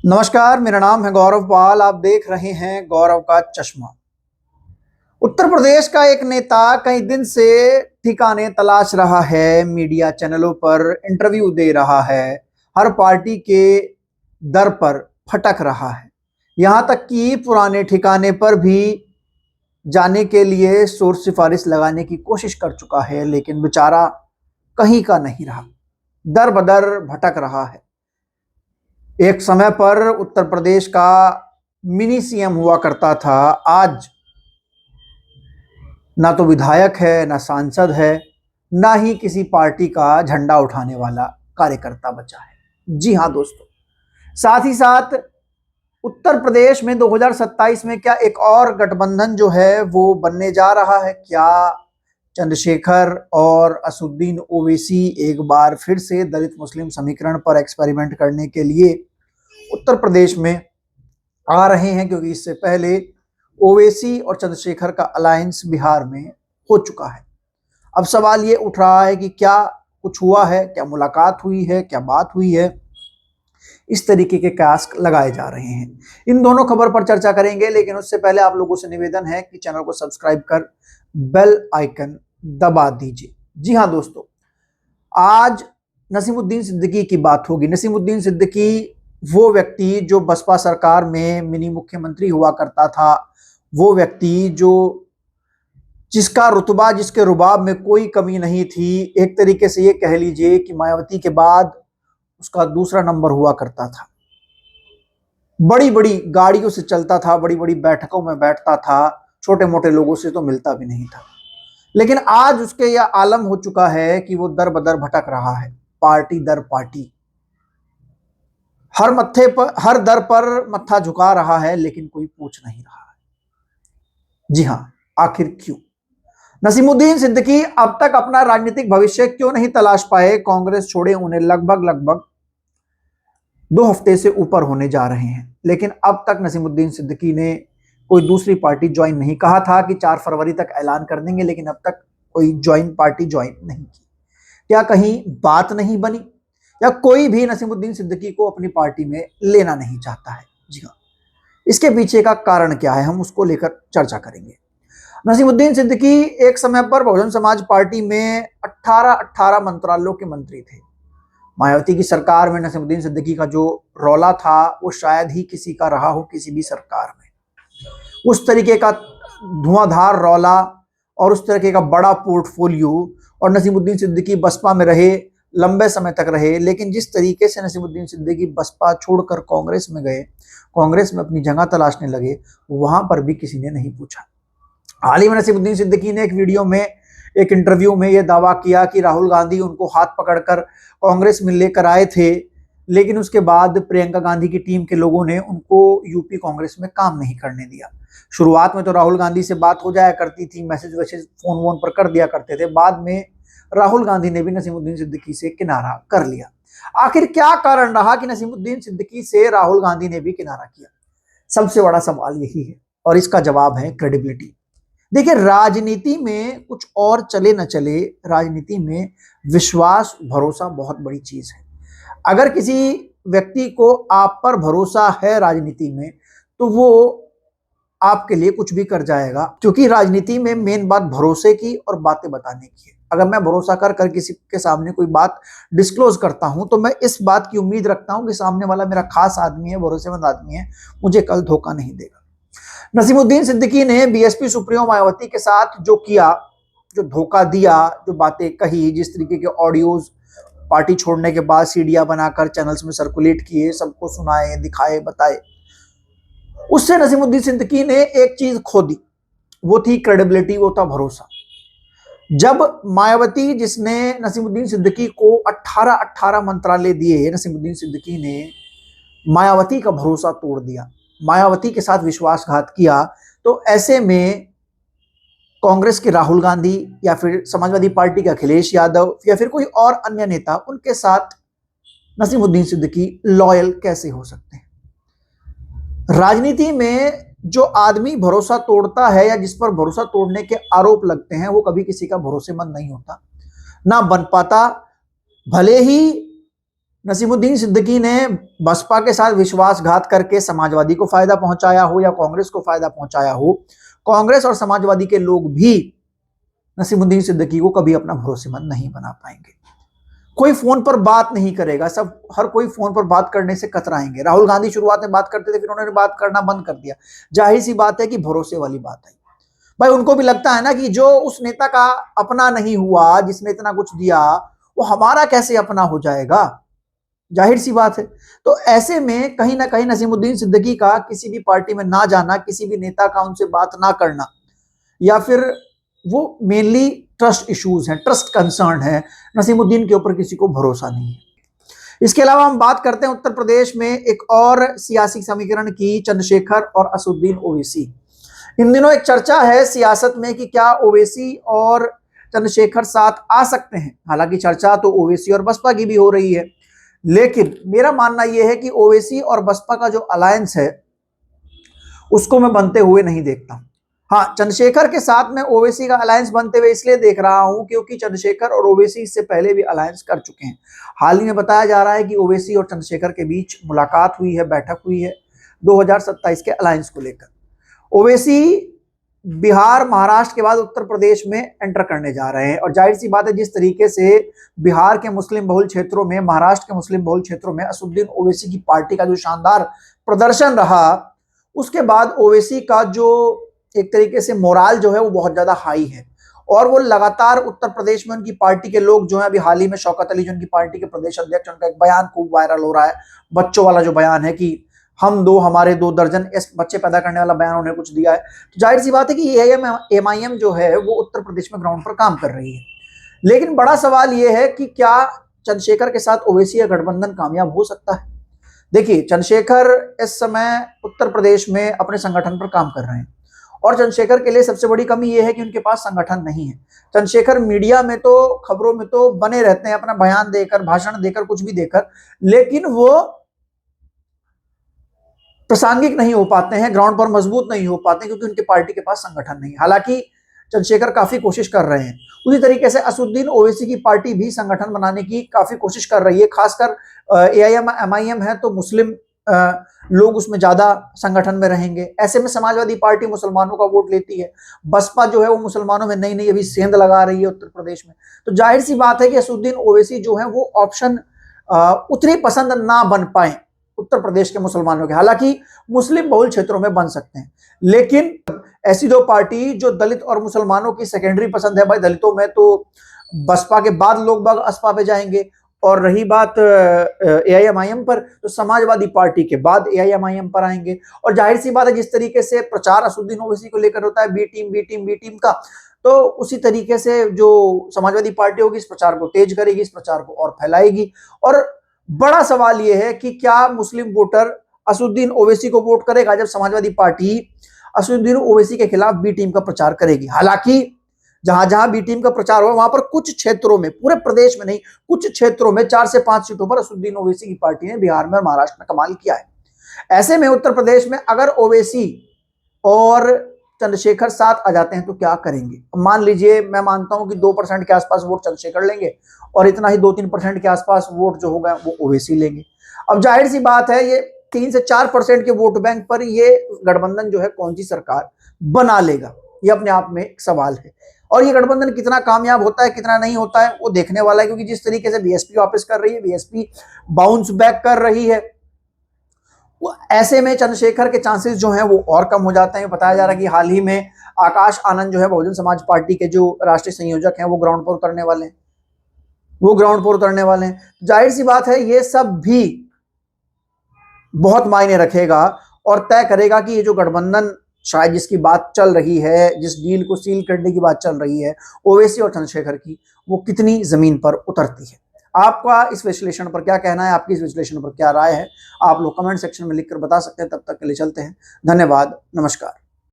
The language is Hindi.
नमस्कार, मेरा नाम है गौरव पाल। आप देख रहे हैं गौरव का चश्मा। उत्तर प्रदेश का एक नेता कई दिन से ठिकाने तलाश रहा है, मीडिया चैनलों पर इंटरव्यू दे रहा है, हर पार्टी के दर पर फटक रहा है, यहां तक कि पुराने ठिकाने पर भी जाने के लिए सोर्स सिफारिश लगाने की कोशिश कर चुका है, लेकिन बेचारा कहीं का नहीं रहा, दर बदर भटक रहा है। एक समय पर उत्तर प्रदेश का मिनी सीएम हुआ करता था, आज ना तो विधायक है, ना सांसद है, ना ही किसी पार्टी का झंडा उठाने वाला कार्यकर्ता बचा है। जी हां दोस्तों, साथ ही साथ उत्तर प्रदेश में 2027 में क्या एक और गठबंधन जो है वो बनने जा रहा है? क्या चंद्रशेखर और असुद्दीन ओवैसी एक बार फिर से दलित मुस्लिम समीकरण पर एक्सपेरिमेंट करने के लिए उत्तर प्रदेश में आ रहे हैं? क्योंकि इससे पहले ओवैसी और चंद्रशेखर का अलायंस बिहार में हो चुका है। अब सवाल ये उठ रहा है कि क्या कुछ हुआ है, क्या मुलाकात हुई है, क्या बात हुई है? इस तरीके के कयास लगाए जा रहे हैं। इन दोनों खबर पर चर्चा करेंगे, लेकिन उससे पहले आप लोगों से निवेदन है कि चैनल को सब्सक्राइब कर बेल आइकन दबा दीजिए। जी हाँ दोस्तों, आज नसीमुद्दीन सिद्दीकी की बात होगी। नसीमुद्दीन सिद्दीकी वो व्यक्ति जो बसपा सरकार में मिनी मुख्यमंत्री हुआ करता था, वो व्यक्ति जो जिसका रुतबा, जिसके रुबाब में कोई कमी नहीं थी। एक तरीके से ये कह लीजिए कि मायावती के बाद उसका दूसरा नंबर हुआ करता था। बड़ी बड़ी गाड़ियों से चलता था, बड़ी बड़ी बैठकों में बैठता था, छोटे मोटे लोगों से तो मिलता भी नहीं था। लेकिन आज उसके यह आलम हो चुका है कि वो दर बदर भटक रहा है, पार्टी दर पार्टी, हर मत्थे पर, हर दर पर मत्था झुका रहा है, लेकिन कोई पूछ नहीं रहा है। जी हाँ, आखिर क्यों? नसीमुद्दीन सिद्दीकी अब तक अपना राजनीतिक भविष्य क्यों नहीं तलाश पाए? कांग्रेस छोड़े उन्हें लगभग 2 हफ्ते से ऊपर होने जा रहे हैं, लेकिन अब तक नसीमुद्दीन सिद्दीकी ने कोई दूसरी पार्टी ज्वाइन नहीं। कहा था कि 4 फरवरी तक ऐलान कर देंगे, लेकिन अब तक कोई पार्टी ज्वाइन नहीं की। क्या कहीं बात नहीं बनी, या कोई भी नसीमुद्दीन सिद्दीकी को अपनी पार्टी में लेना नहीं चाहता है? जी हाँ, इसके पीछे का कारण क्या है, हम उसको लेकर चर्चा करेंगे। नसीमुद्दीन सिद्दीकी एक समय पर बहुजन समाज पार्टी में 18 मंत्रालयों के मंत्री थे। मायावती की सरकार में नसीमुद्दीन सिद्दीकी का जो रौला था वो शायद ही किसी का रहा हो किसी भी सरकार में। उस तरीके का धुआंधार रौला और उस तरीके का बड़ा पोर्टफोलियो, और नसीमुद्दीन सिद्दीकी बसपा में रहे, लंबे समय तक रहे। लेकिन जिस तरीके से नसीमुद्दीन सिद्दीकी बसपा छोड़कर कांग्रेस में गए, कांग्रेस में अपनी जगह तलाशने लगे, वहां पर भी किसी ने नहीं पूछा। हाल ही में नसीमुद्दीन सिद्दीकी ने एक वीडियो में, एक इंटरव्यू में यह दावा किया कि राहुल गांधी उनको हाथ पकड़कर कांग्रेस में लेकर आए थे, लेकिन उसके बाद प्रियंका गांधी की टीम के लोगों ने उनको यूपी कांग्रेस में काम नहीं करने दिया। शुरुआत में तो राहुल गांधी से बात हो जाया करती थी, मैसेज वैसेज फोन वोन पर कर दिया करते थे। बाद में राहुल गांधी ने भी नसीमुद्दीन सिद्दीकी से किनारा कर लिया। आखिर क्या कारण रहा कि नसीमुद्दीन सिद्दीकी से राहुल गांधी ने भी किनारा किया? सबसे बड़ा सवाल यही है, और इसका जवाब है क्रेडिबिलिटी। देखिए, राजनीति में कुछ और चले न चले, राजनीति में विश्वास, भरोसा बहुत बड़ी चीज है। अगर किसी व्यक्ति को आप पर भरोसा है राजनीति में, तो वो आपके लिए कुछ भी कर जाएगा, क्योंकि राजनीति में मेन बात भरोसे की और बातें बताने की है। अगर मैं भरोसा कर किसी के सामने कोई बात डिस्क्लोज करता हूं, तो मैं इस बात की उम्मीद रखता हूं कि सामने वाला मेरा खास आदमी है, भरोसेमंद आदमी है, मुझे कल धोखा नहीं देगा। नसीमुद्दीन सिद्दीकी ने बीएसपी सुप्रीमो मायावती के साथ जो किया, जो धोखा दिया, जो बातें कही, जिस तरीके के ऑडियोज पार्टी छोड़ने के बाद सीडिया बनाकर चैनल्स में सर्कुलेट किए, सबको सुनाए, दिखाए, बताए, उससे नसीमुद्दीन सिद्दीकी ने एक चीज खो दी, वो थी क्रेडिबिलिटी, वो था भरोसा। जब मायावती, जिसने नसीमुद्दीन सिद्दीकी को 18 मंत्रालय दिए, नसीमुद्दीन सिद्दीकी ने मायावती का भरोसा तोड़ दिया, मायावती के साथ विश्वासघात किया, तो ऐसे में कांग्रेस के राहुल गांधी या फिर समाजवादी पार्टी के अखिलेश यादव या फिर कोई और अन्य नेता, उनके साथ नसीमुद्दीन सिद्दीकी लॉयल कैसे हो सकते हैं? राजनीति में जो आदमी भरोसा तोड़ता है या जिस पर भरोसा तोड़ने के आरोप लगते हैं, वो कभी किसी का भरोसेमंद नहीं होता, ना बन पाता। भले ही नसीमुद्दीन सिद्दीकी ने बसपा के साथ विश्वासघात करके समाजवादी को फायदा पहुंचाया हो या कांग्रेस को फायदा पहुंचाया हो, कांग्रेस और समाजवादी के लोग भी नसीमुद्दीन सिद्दीकी को कभी अपना भरोसेमंद नहीं बना पाएंगे। कोई फोन पर बात नहीं करेगा, सब हर कोई फोन पर बात करने से कतराएंगे। राहुल गांधी शुरुआत में बात करते थे, फिर उन्होंने बात करना बंद कर दिया। जाहिर सी बात है कि भरोसे वाली बात है भाई। उनको भी लगता है ना कि जो उस नेता का अपना नहीं हुआ, जिसने इतना कुछ दिया, वो हमारा कैसे अपना हो जाएगा। जाहिर सी बात है। तो ऐसे में कहीं ना कहीं नसीमुद्दीन सिद्दीकी का किसी भी पार्टी में ना जाना, किसी भी नेता का उनसे बात ना करना, या फिर वो मेनली ट्रस्ट इश्यूज हैं, ट्रस्ट कंसर्न है, नसीमुद्दीन के ऊपर किसी को भरोसा नहीं है। इसके अलावा हम बात करते हैं उत्तर प्रदेश में एक और सियासी समीकरण की, चंद्रशेखर और असदुद्दीन ओवैसी। इन दिनों एक चर्चा है सियासत में कि क्या ओवैसी और चंद्रशेखर साथ आ सकते हैं। हालांकि चर्चा तो ओवैसी और बसपा की भी हो रही है, लेकिन मेरा मानना यह है कि ओवैसी और बसपा का जो अलायंस है उसको मैं बनते हुए नहीं देखता। हाँ, चंद्रशेखर के साथ में ओवैसी का अलायंस बनते हुए इसलिए देख रहा हूं क्योंकि चंद्रशेखर और ओवैसी इससे पहले भी अलायंस कर चुके हैं। हाल ही में बताया जा रहा है कि ओवैसी और चंद्रशेखर के बीच मुलाकात हुई है, बैठक हुई है 2027 के अलायंस को लेकर। ओवैसी बिहार महाराष्ट्र के बाद उत्तर प्रदेश में एंटर करने जा रहे हैं, और जाहिर सी बात है जिस तरीके से बिहार के मुस्लिम बहुल क्षेत्रों में, महाराष्ट्र के मुस्लिम बहुल क्षेत्रों में असदुद्दीन ओवैसी की पार्टी का जो शानदार प्रदर्शन रहा, उसके बाद ओवैसी का जो एक तरीके से मोराल जो है वो बहुत ज्यादा हाई है, और वो लगातार उत्तर प्रदेश में उनकी पार्टी के लोग जो है, अभी हाल ही में शौकत अली जो उनकी पार्टी के प्रदेश अध्यक्ष, उनका एक बयान खूब वायरल हो रहा है, बच्चों वाला जो बयान है कि हम दो हमारे 2 दर्जन बच्चे पैदा करने वाला बयान उन्हें कुछ दिया है। तो जाहिर सी बात है कि एआईएम जो है वो उत्तर प्रदेश में ग्राउंड पर काम कर रही है। लेकिन बड़ा सवाल यह है कि क्या चंद्रशेखर के साथ ओवैसी का गठबंधन कामयाब हो सकता है। देखिए, चंद्रशेखर इस समय उत्तर प्रदेश में अपने संगठन पर काम कर रहे हैं, और चंद्रशेखर के लिए सबसे बड़ी कमी यह है कि उनके पास संगठन नहीं है। चंद्रशेखर मीडिया में तो, खबरों में तो बने रहते हैं, अपना बयान देकर, भाषण देकर, कुछ भी देकर, लेकिन वो प्रासंगिक नहीं हो पाते हैं, ग्राउंड पर मजबूत नहीं हो पाते, क्योंकि उनके पार्टी के पास संगठन नहीं। हालांकि चंद्रशेखर काफी कोशिश कर रहे हैं, उसी तरीके से असदुद्दीन ओवैसी की पार्टी भी संगठन बनाने की काफी कोशिश कर रही है। खासकर एआईएम एमआईएम है तो मुस्लिम लोग उसमें ज्यादा संगठन में रहेंगे। ऐसे में समाजवादी पार्टी मुसलमानों का वोट लेती है, बसपा जो है वो मुसलमानों में नई नई अभी सेंध लगा रही है उत्तर प्रदेश में। तो जाहिर सी बात है कि असदुद्दीन ओवैसी जो है वो ऑप्शन उतनी पसंद ना बन पाए उत्तर प्रदेश के मुसलमानों के। हालांकि मुस्लिम बहुल क्षेत्रों में बन सकते हैं, लेकिन ऐसी 2 पार्टी जो दलित और मुसलमानों की सेकेंडरी पसंद है, भाई दलितों में तो बसपा के बाद लोग बाग असपा पे जाएंगे, और रही बात एआईएमआईएम पर, तो समाजवादी पार्टी के बाद एआईएमआईएम पर आएंगे। और जाहिर सी बात है जिस तरीके से प्रचार असदुद्दीन ओवैसी को लेकर होता है, B team B team B team का, तो उसी तरीके से जो समाजवादी पार्टी होगी इस प्रचार को तेज करेगी, इस प्रचार को और फैलाएगी। और बड़ा सवाल यह है कि क्या मुस्लिम वोटर असदुद्दीन ओवैसी को वोट करेगा जब समाजवादी पार्टी असदुद्दीन ओवैसी के खिलाफ बी टीम का प्रचार करेगी। हालांकि जहां जहां बी टीम का प्रचार हुआ वहां पर कुछ क्षेत्रों में, पूरे प्रदेश में नहीं, कुछ क्षेत्रों में 4 से 5 सीटों पर असदुद्दीन ओवैसी की पार्टी ने बिहार में और महाराष्ट्र में कमाल किया है। ऐसे में उत्तर प्रदेश में अगर ओवैसी और चंद्रशेखर साथ आ जाते हैं तो क्या करेंगे। मान लीजिए, मैं मानता हूं कि 2% के आसपास वोट चंद्रशेखर लेंगे और इतना ही 2-3% के आसपास वोट जो होगा वो ओवैसी लेंगे। अब जाहिर सी बात है ये 3 से 4% के वोट बैंक पर ये गठबंधन जो है कौन सी सरकार बना लेगा, ये अपने आप में एक सवाल है। और ये गठबंधन कितना कामयाब होता है, कितना नहीं होता है, वो देखने वाला है, क्योंकि जिस तरीके से बीएसपी वापस कर रही है, बीएसपी बाउंस बैक कर रही है, ऐसे में चंद्रशेखर के चांसेस जो हैं वो और कम हो जाते हैं। बताया जा रहा है कि हाल ही में आकाश आनंद जो है बहुजन समाज पार्टी के जो राष्ट्रीय संयोजक हैं वो ग्राउंड पर उतरने वाले हैं, जाहिर सी बात है ये सब भी बहुत मायने रखेगा और तय करेगा कि ये जो गठबंधन शायद जिसकी बात चल रही है, जिस डील को सील करने की बात चल रही है ओवैसी और चंद्रशेखर की, वो कितनी जमीन पर उतरती है। आपका इस विश्लेषण पर क्या कहना है, आपकी इस विश्लेषण पर क्या राय है, आप लोग कमेंट सेक्शन में लिखकर बता सकते हैं। तब तक के लिए चलते हैं, धन्यवाद, नमस्कार।